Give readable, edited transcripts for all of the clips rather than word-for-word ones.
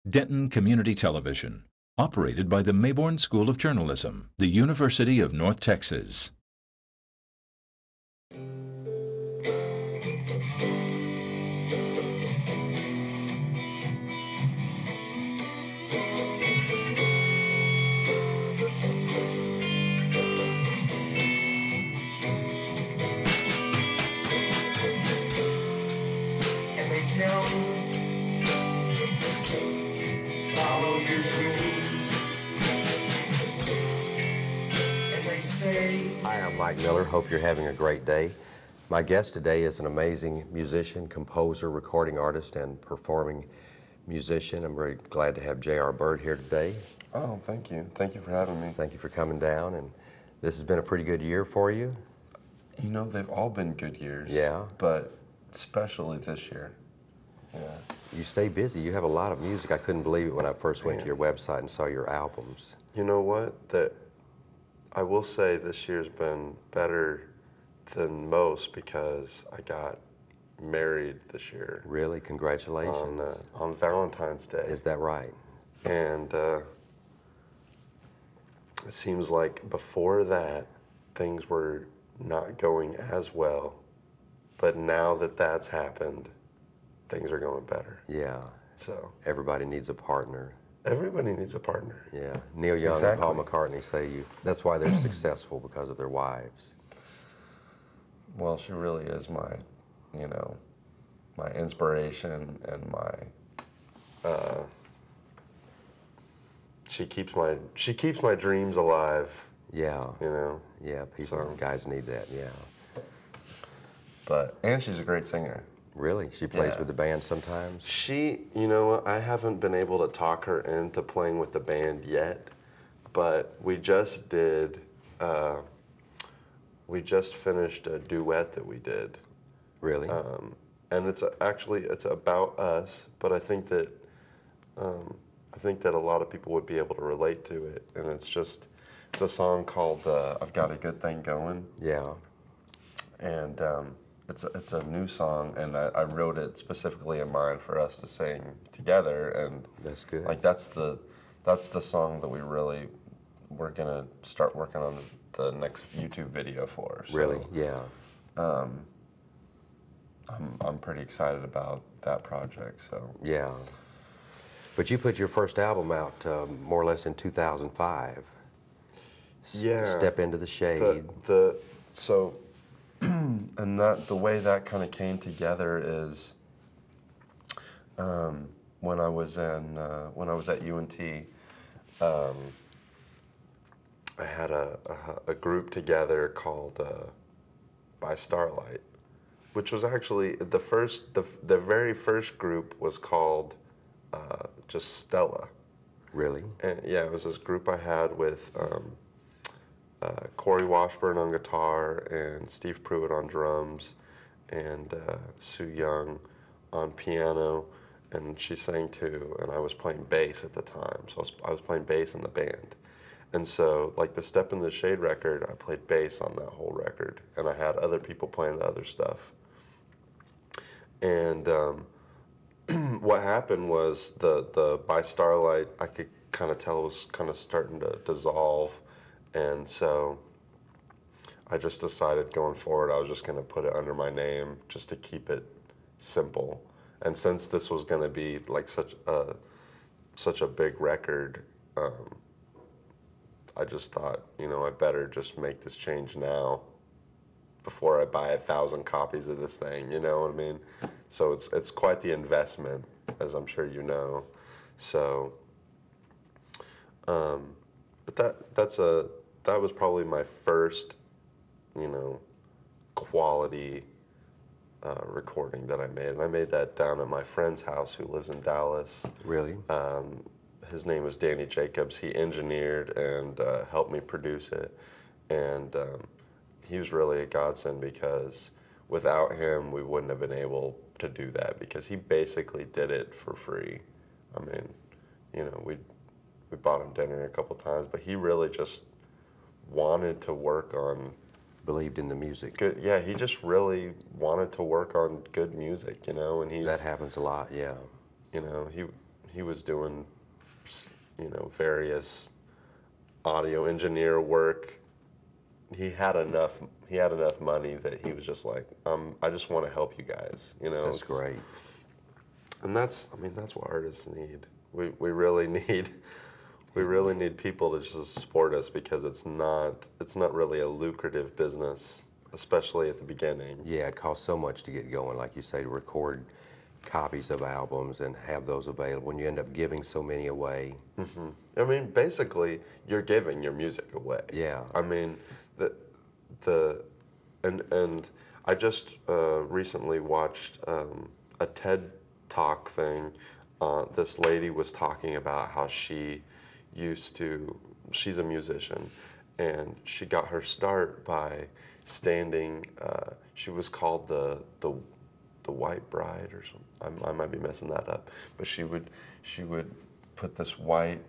Denton Community Television, operated by the Mayborn School of Journalism, the University of North Texas. Follow your dreams. And they say, Hi, I'm Mike Miller. Hope you're having a great day. My guest today is an amazing musician, composer, recording artist, and performing musician. I'm very glad to have J.R. Byrd here today. Oh, thank you. Thank you for having me. Thank you for coming down. And this has been a pretty good year for you. You know, they've all been good years. Yeah. But especially this year. Yeah. You stay busy. You have a lot of music. I couldn't believe it when I first went to your website and saw your albums. You know what? That I will say this year's been better than most because I got married this year. Really? Congratulations. On Valentine's Day. Is that right? And it seems like before that, things were not going as well. But now that that's happened, things are going better. Yeah. So Everybody needs a partner. everybody needs a partner. Yeah. Neil Young Exactly. and Paul McCartney say that's why they're successful, because of their wives. Well, she really is my, you know, my inspiration and my. She keeps my dreams alive. Yeah. You know. Yeah. Guys need that. Yeah. And she's a great singer. Really? She plays Yeah. with the band sometimes? You know, I haven't been able to talk her into playing with the band yet, but we just did. We just finished a duet that we did. Really? And it's about us, but I think that a lot of people would be able to relate to it. And it's a song called "I've Got a Good Thing Going." Yeah. And it's a new song, and I wrote it specifically in mind for us to sing together. And That's good. like that's the song that we're gonna start working on the next YouTube video for. So, Really? Yeah. I'm pretty excited about that project. So Yeah. But you put your first album out more or less in 2005. Yeah. Step Into the Shade. And the way that kind of came together is when I was at UNT, I had a group together called By Starlight, which was actually the very first group was called just Stella. Really? And yeah, it was this group I had with Corey Washburn on guitar and Steve Pruitt on drums and Sue Young on piano, and she sang too, and I was playing bass at the time, so I was playing bass in the band. And so, like the Step in the Shade record, I played bass on that whole record, and I had other people playing the other stuff. And what happened was the By Starlight, I could kind of tell, was kind of starting to dissolve. And so I just decided going forward I was just going to put it under my name just to keep it simple. And since this was going to be like such a big record, I just thought, you know, I better just make this change now before I buy 1,000 copies of this thing, you know what I mean? So it's quite the investment, as I'm sure you know. So, but that was probably my first, you know, quality recording that I made. And I made that down at my friend's house who lives in Dallas. Really? His name was Danny Jacobs. He engineered and helped me produce it. And he was really a godsend because without him, we wouldn't have been able to do that because he basically did it for free. I mean, you know, we bought him dinner a couple times, but he really just wanted to work on Believed in the music. good. Yeah, he just really wanted to work on good music, you know, and That happens a lot, yeah. you know, he he was doing, various audio engineer work. He had enough money that he was just like, I just want to help you guys, That's great. And that's what artists need. We really need people to just support us, because it's not really a lucrative business, especially at the beginning. Yeah, it costs so much to get going, like you say, to record copies of albums and have those available, and you end up giving so many away. Mm-hmm. I mean, basically, you're giving your music away. Yeah. I mean, and I just recently watched a TED Talk thing. This lady was talking about how she's a musician, and she got her start by standing. She was called the White Bride or something. I might be messing that up, but she would put this white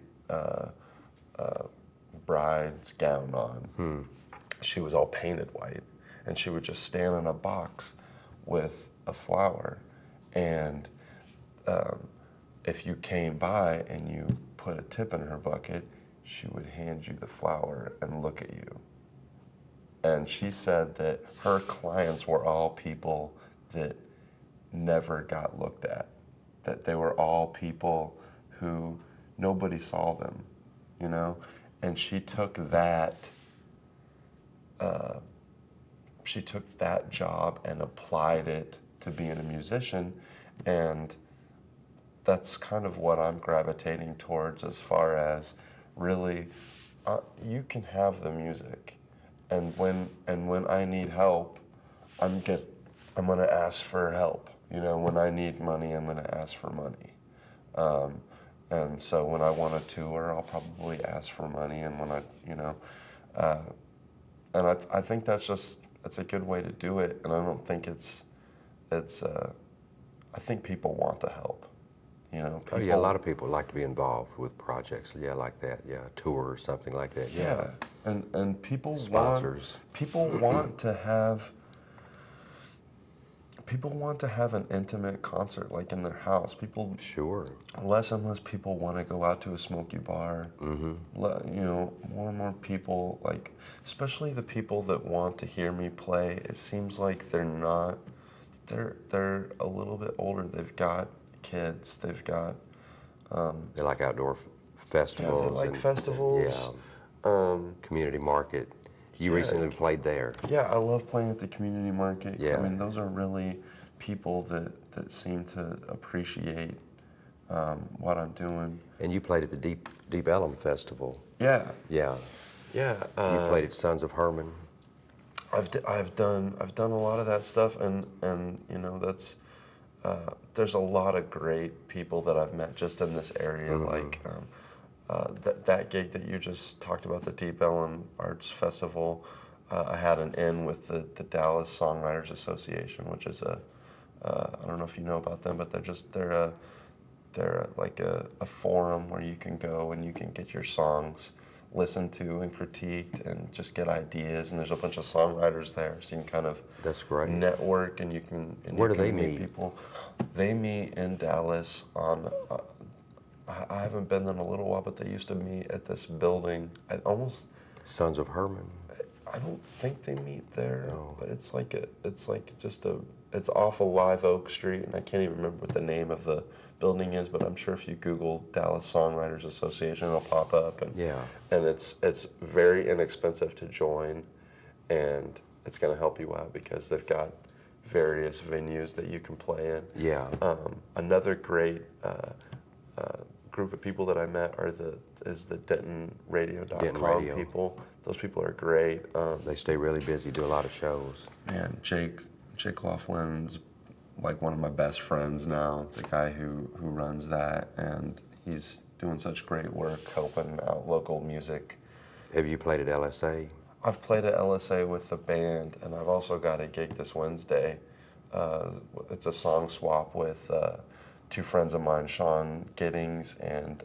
bride's gown on. She was all painted white, and she would just stand in a box with a flower, and if you came by and you put a tip in her bucket, she would hand you the flower and look at you. And she said that her clients were all people that never got looked at, that they were all people who nobody saw them, and she took that job and applied it to being a musician, and that's kind of what I'm gravitating towards, as far as really you can have the music, and when I need help, I'm gonna ask for help. When I need money, I'm gonna ask for money. And so when I want to tour, I'll probably ask for money, and when I think that's a good way to do it, and I don't think I think people want the help. Oh yeah, a lot of people like to be involved with projects. Yeah, like that. Yeah, a tour or something like that. Yeah, and people sponsors. want to have. People want to have an intimate concert, like in their house. Sure. Less and less people want to go out to a smoky bar. Mm-hmm. More and more people, like, especially the people that want to hear me play, it seems like they're not. They're a little bit older. They've got kids. They've got. They like outdoor festivals. Yeah, they like festivals. Yeah. Community market. You recently played there. Yeah, I love playing at the community market. Yeah. I mean, those are really people that seem to appreciate what I'm doing. And you played at the Deep Ellum Festival. Yeah. Yeah. Yeah. You played at Sons of Herman. I've done a lot of that stuff, and that's there's a lot of great people that I've met just in this area, like. That gig that you just talked about, the Deep Ellum Arts Festival, I had an in with the Dallas Songwriters Association, which is I don't know if you know about them, but they're like a forum where you can go and you can get your songs listened to and critiqued and just get ideas, and there's a bunch of songwriters there, so you can kind of That's great. network, and you can Where do they meet? People. They meet in Dallas on. I haven't been there in a little while, but they used to meet at this building. Sons of Herman. I don't think they meet there, No. but it's off of Live Oak Street, and I can't even remember what the name of the building is, but I'm sure if you Google Dallas Songwriters Association, it'll pop up. And it's very inexpensive to join, and it's going to help you out because they've got various venues that you can play in. Yeah. Another great group of people that I met is the DentonRadio.com Denton Radio. people. Those people are great. They stay really busy, do a lot of shows. Man, Jake Laughlin's like one of my best friends now, the guy who runs that, and he's doing such great work helping out local music. Have you played at LSA? I've played at LSA with the band, and I've also got a gig this Wednesday. It's a song swap with two friends of mine, Sean Giddings and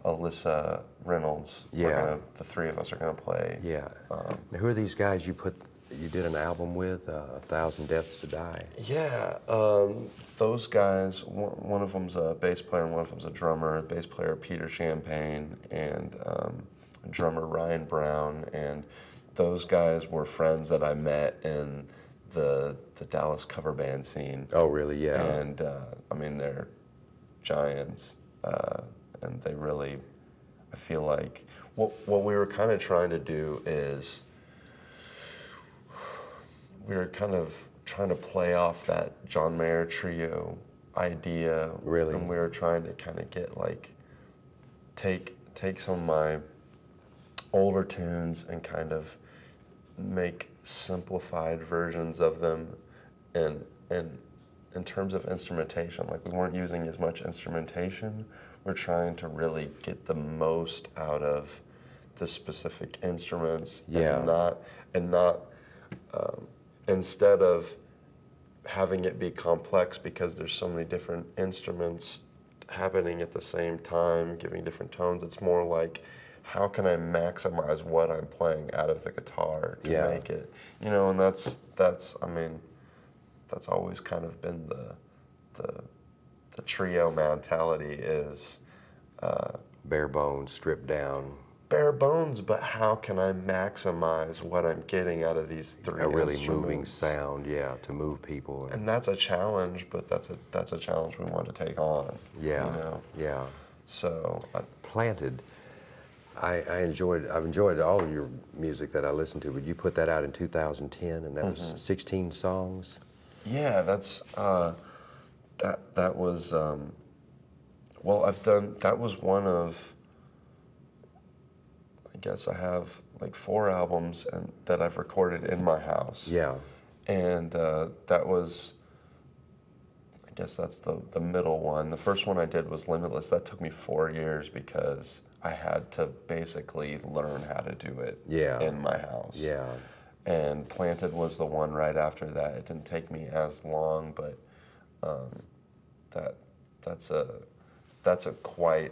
Alyssa Reynolds. Yeah. The three of us are going to play. Yeah. Now, who are these guys you put you did an album with, A Thousand Deaths to Die. Yeah, those guys, one of them's a bass player and one of them's a drummer. Bass player Peter Champagne and drummer Ryan Brown, and those guys were friends that I met in the Dallas cover band scene. Oh, really? Yeah. And I mean, they're giants, and they really, I feel like, what we were kind of trying to do is, we were kind of trying to play off that John Mayer trio idea. Really? And we were trying to kind of get like, take some of my older tunes and kind of make simplified versions of them, and in terms of instrumentation, like we weren't using as much instrumentation. We're trying to really get the most out of the specific instruments. Yeah. And not instead of having it be complex because there's so many different instruments happening at the same time, giving different tones. It's more like, how can I maximize what I'm playing out of the guitar to make it, and that's I mean, that's always kind of been the trio mentality is Bare bones, stripped down. bare bones, but how can I maximize what I'm getting out of these three A really instruments? moving sound, yeah, to move people. And that's a challenge, but that's a challenge we want to take on. Yeah, yeah. So Planted. I've enjoyed all of your music that I listened to, but you put that out in 2010, and that was 16 songs. yeah, that's that was well, that was one of, I guess I have like 4 albums that I've recorded in my house. Yeah. And that was, I guess that's the middle one. The first one I did was Limitless. That took me 4 years because I had to basically learn how to do it in my house. Yeah. And Planted was the one right after that. It didn't take me as long, but that's a quite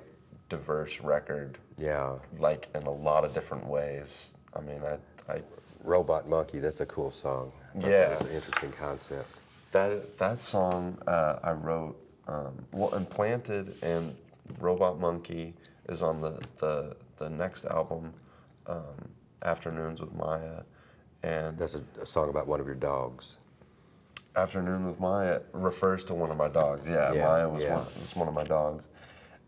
diverse record. Yeah. Like in a lot of different ways. I mean, I Robot Monkey, that's a cool song. Yeah. That's an interesting concept. that song I wrote. Well, and Planted and Robot Monkey is on the next album, Afternoons with Maya, and That's a song about one of your dogs. Afternoon with Maya refers to one of my dogs. Yeah, Yeah, Maya was yeah. was one of my dogs,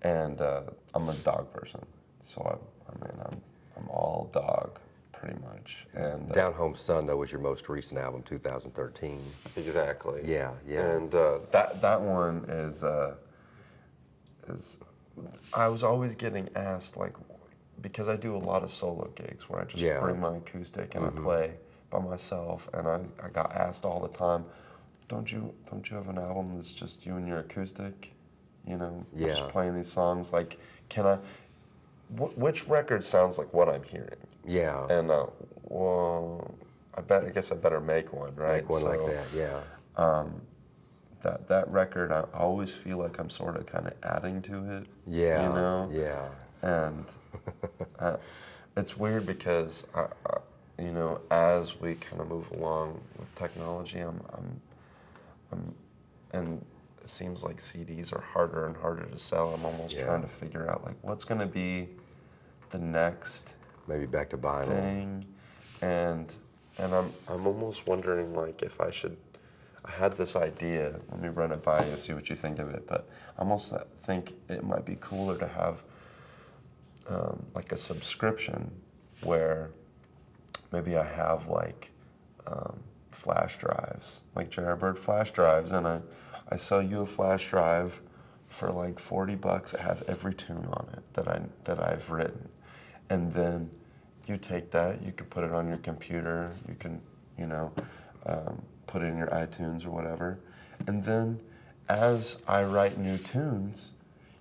and I'm a dog person, so I'm all dog pretty much. And Down Home Son, though, was your most recent album, 2013. exactly. Yeah, yeah. And that one is I was always getting asked, like, because I do a lot of solo gigs where I just Yeah. bring my acoustic and I play by myself, and I got asked all the time, don't you have an album that's just you and your acoustic, just Yeah. playing these songs? Like, can I? Which record sounds like what I'm hearing? Yeah. And well, I guess I better make one, right? Like one like So, that, yeah. That record, I always feel like I'm sort of kind of adding to it. Yeah. Yeah. And it's weird because as we kind of move along with technology, and it seems like CDs are harder and harder to sell. I'm almost Yeah. trying to figure out, like, what's going to be the next Maybe back to vinyl. thing, and I'm almost wondering, like, if I should. I had this idea. Let me run it by you, see what you think of it. But I almost think it might be cooler to have like a subscription where maybe I have like flash drives, like J.R. Byrd flash drives, and I sell you a flash drive for like $40. It has every tune on it that I've written, and then you take that, you can put it on your computer, you can put it in your iTunes or whatever, and then as I write new tunes,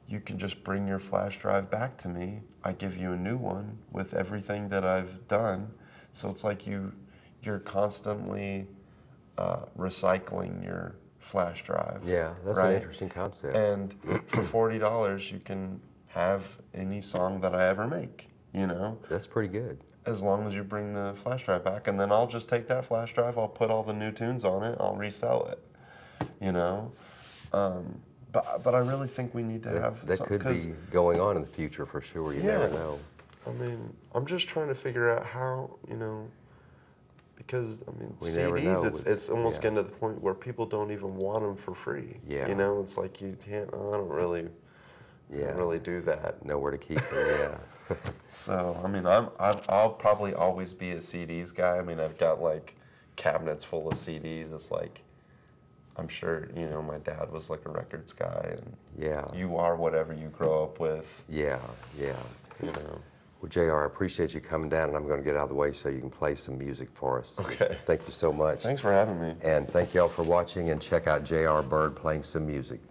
you can just bring your flash drive back to me. I give you a new one with everything that I've done, so it's like you're constantly recycling your flash drive. Yeah, that's right? an interesting concept. And for $40, you can have any song that I ever make, That's pretty good. as long as you bring the flash drive back, and then I'll just take that flash drive, I'll put all the new tunes on it, I'll resell it, you know? But I really think we need to have that could be going on in the future for sure. You never know. I mean, I'm just trying to figure out how, you know, because I mean, We never CDs, know. it's almost getting to the point where people don't even want them for free. Yeah. You know, it's like you can't. I don't really do that. Nowhere to keep them. Yeah. So I mean, I'll probably always be a CDs guy. I mean, I've got like cabinets full of CDs. It's like, I'm sure, you know, my dad was like a records guy, and Yeah. you are whatever you grow up with. Yeah. Yeah. You know. Well, JR, I appreciate you coming down, and I'm going to get out of the way so you can play some music for us. Okay. Thank you so much. Thanks for having me. And thank you all for watching, and check out JR Byrd playing some music.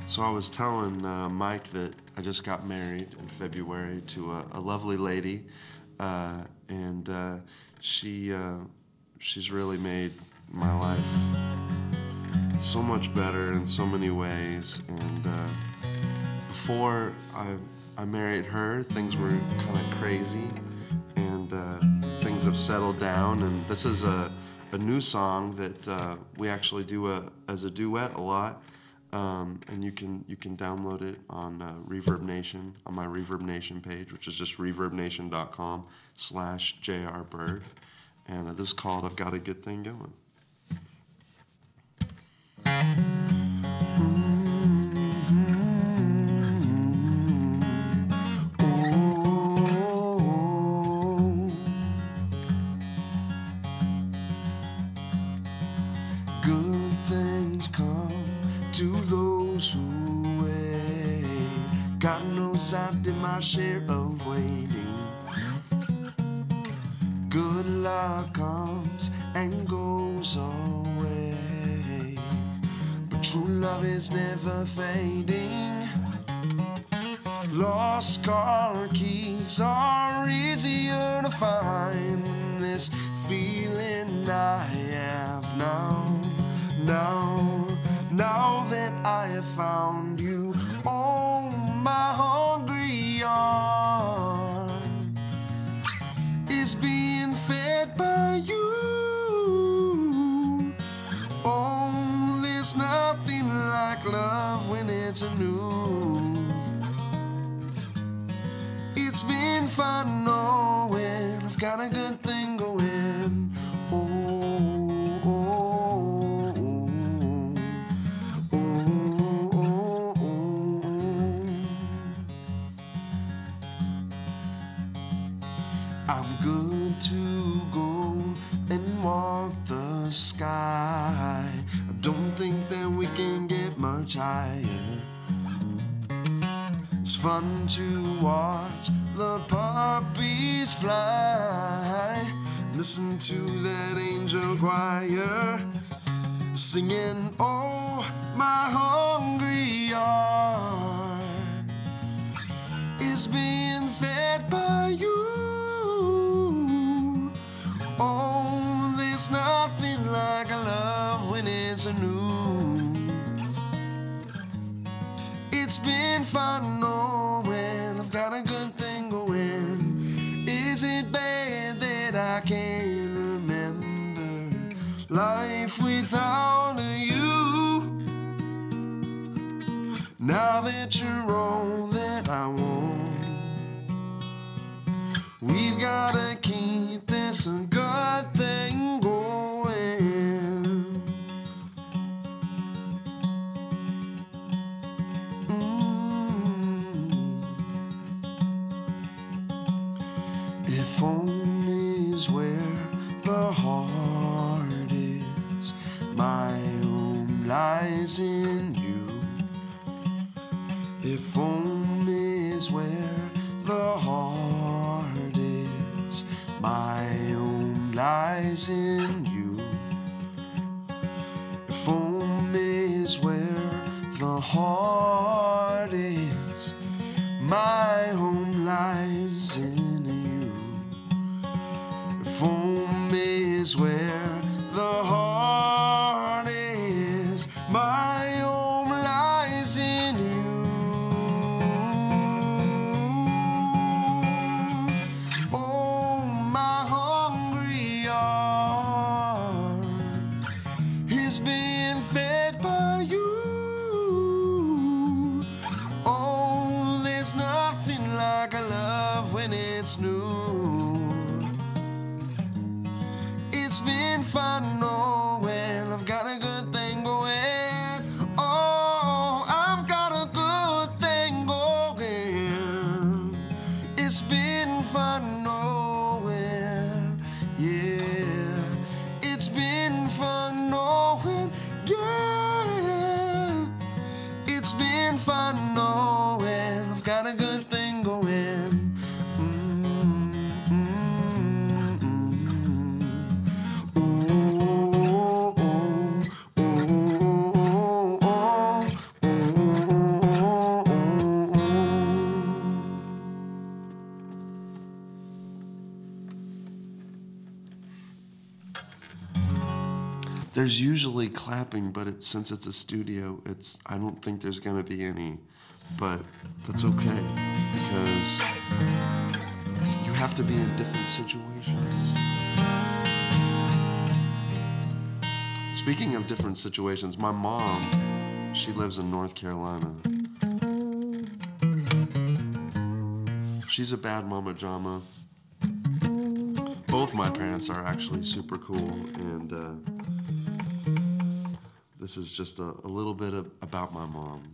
So I was telling Mike that I just got married in February to a lovely lady, and she's really made my life so much better in so many ways. And before I married her, things were kind of crazy, and things have settled down. And this is a new song that we actually do as a duet a lot. And you can download it on Reverb Nation, on my Reverb Nation page, which is just reverbnation.com/JRByrd. And this is called "I've Got a Good Thing Going." Good things come to those who wait. God knows I did my share of waiting. Good luck comes and goes away, but true love is never fading. Lost car keys are easier to find than this feeling I have now. Now that I have found you, oh, my hungry heart is being fed by you. Oh, there's nothing like love when it's anew. It's been fun knowing I've got a good thing going. I'm good to go and walk the sky. I don't think that we can get much higher. It's fun to watch the puppies fly. Listen to that angel choir singing, oh, my hungry heart is being fed by you. Oh, there's nothing like a love when it's anew. It's been fun knowing I've got a good thing going. Is it bad that I can't remember life without you? Now that you're all that I want, we've gotta keep this a good thing going. If home is where the heart is, my home lies in you. If home is where the heart is, my home lies in you. If home is where the heart is, my home lies in you. If home is where the heart is, my home lies in you. nothing like a love when it's new. It's been fun knowing I've got a good thing going. Oh, I've got a good thing going. It's been fun knowing, yeah. It's been fun knowing, yeah. It's been fun knowing I've got a good thing going. There's usually clapping, but since it's a studio, I don't think there's gonna be any, but that's okay, because you have to be in different situations. Speaking of different situations, my mom, she lives in North Carolina. She's a bad mama jama. Both my parents are actually super cool, and this is just a little bit about my mom.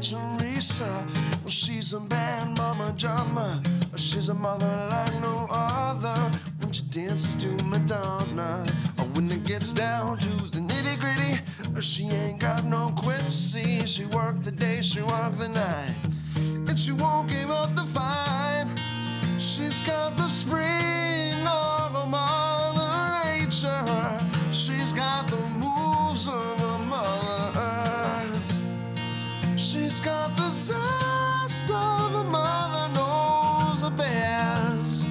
Teresa, well, she's a bad mama jama. She's a mother like no other. When she dances to Madonna, or when it gets down to the nitty gritty, she ain't got no quits. See, she worked the day, she worked the night, and she won't give up the fight. She's got the spring of a mother nature. She's got the moves of a mother earth. She's got the zest of a mother knows the best.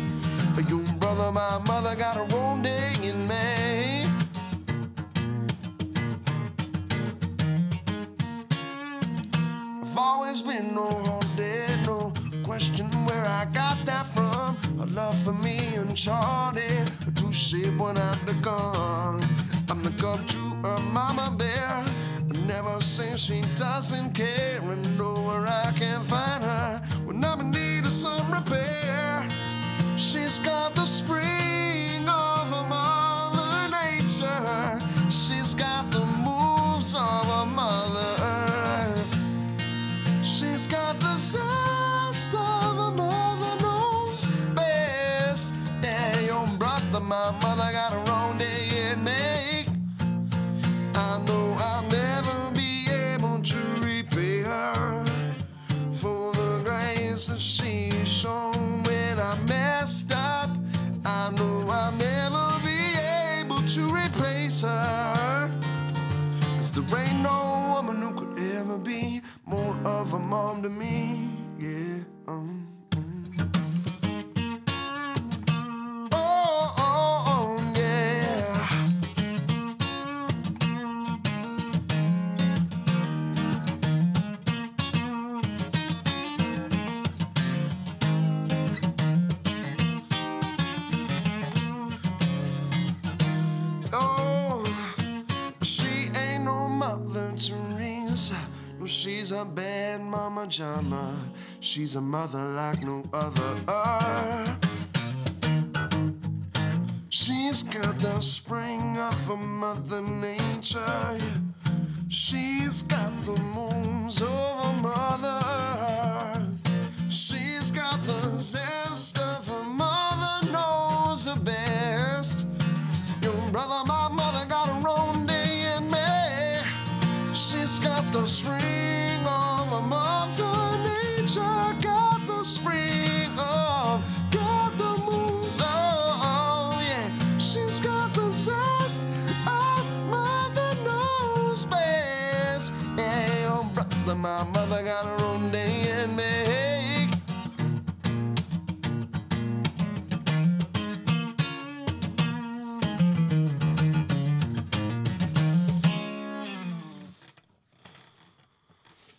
Your brother, my mother, got her own day in May. I've always been no haunted, no question where I got that from. A love for me uncharted, to shape what I've become. I'm the cub to a mama bear. Never say she doesn't care, and know where I can find her when I'm in need of some repair. She's got the spring of a mother nature. She's got the moves of a mother earth. She's got the zest of a mother knows best. Yeah, your brother, my mother, got her own day in May. I know I'll never be able to repay her for the grace that she shown when I messed up. I know I'll never be able to replace her, 'cause there ain't no woman who could ever be more of a mom to me, yeah. Teresa, no, she's a bad mama jama. She's a mother like no other. She's got the spring of a mother nature. She's got the moons of a mother. She's got the zest of a mother knows the best. Your brother, my mother, got her own day in May. She's got the spring of a mother nature. Got the spring of, got the moons of, yeah. She's got the zest of mother knows best. Yeah, your brother, my mother, got her own day in May.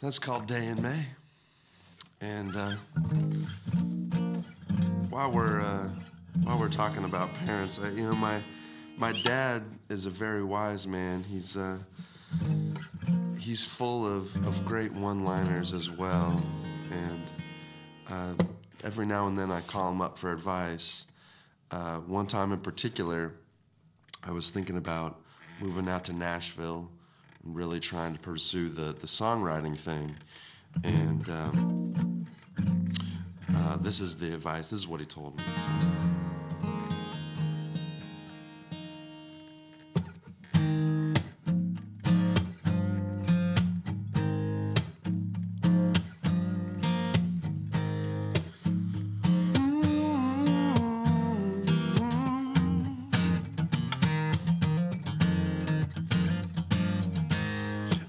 That's called Day in May. And while we're talking about parents, my dad is a very wise man. He's full of great one-liners as well. And every now and then I call him up for advice. One time in particular, I was thinking about moving out to Nashville and really trying to pursue the songwriting thing. And this is the advice. This is what he told me.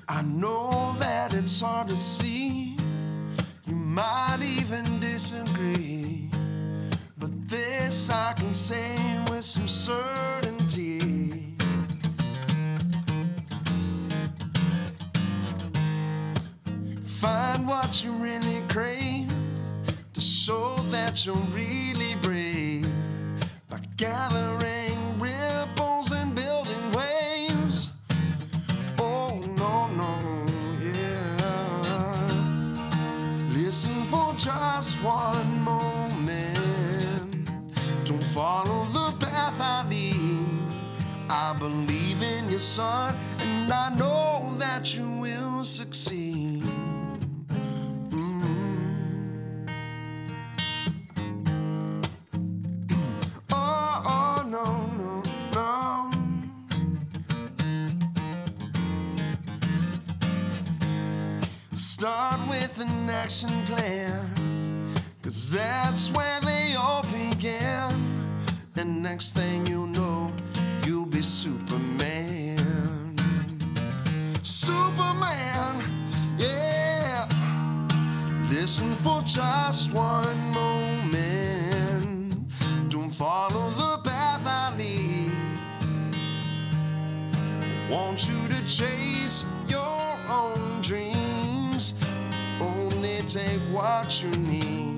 I know that it's hard to see, you might even disagree, but this I can say with some certainty. Find what you really crave to show that you're really brave by gathering ripples and building waves. Listen for just one moment. Don't follow the path I lead. I believe in you, son, and I know that you will succeed. Oh, no, no, no. Start with an action plan, 'cause that's where they all began. And next thing you know, you'll be Superman. Superman, yeah. Listen for just one moment. Don't follow the path I lead. Want you to chase your own dreams. Only take what you need.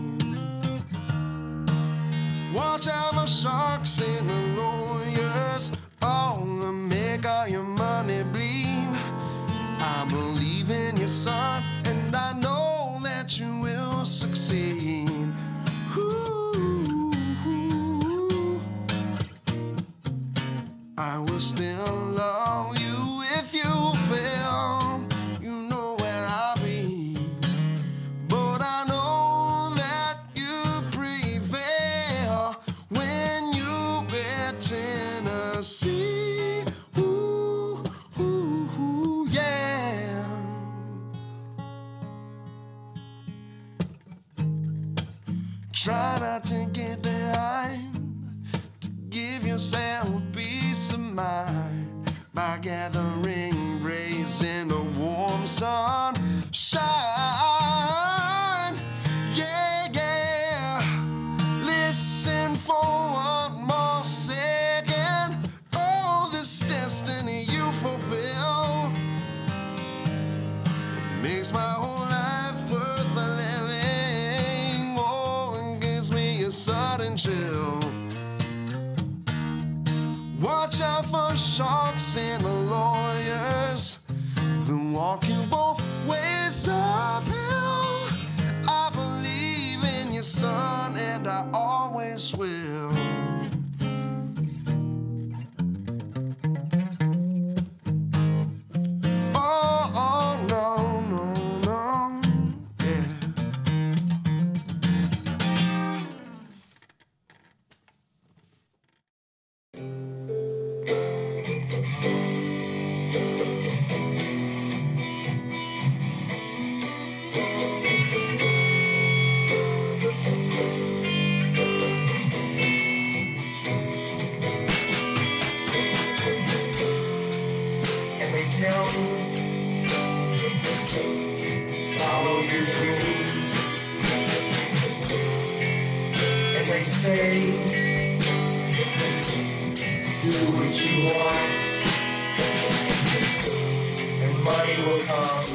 Watch out for sharks and the lawyers, all to make all your money bleed. I believe in you, son, and I know that you will succeed. Ooh, I will still love you if you fail. You know where I'll be. But I know that you prevail when you get Tennessee. Ooh, ooh, ooh, yeah. Try not to get behind, to give yourself peace of mind by gathering rays in the warm sunshine. Yeah, yeah. Listen for one more second. Oh, this destiny you fulfill makes my whole life worth a living. Oh, and gives me a sudden chill. Watch out for sharks and the lawyers, they'll walk you both ways uphill. I believe in you, son, and I always will. Oh, oh, no, no, no, yeah. And they tell me, follow your dreams. And they say, do what you want, and money will come.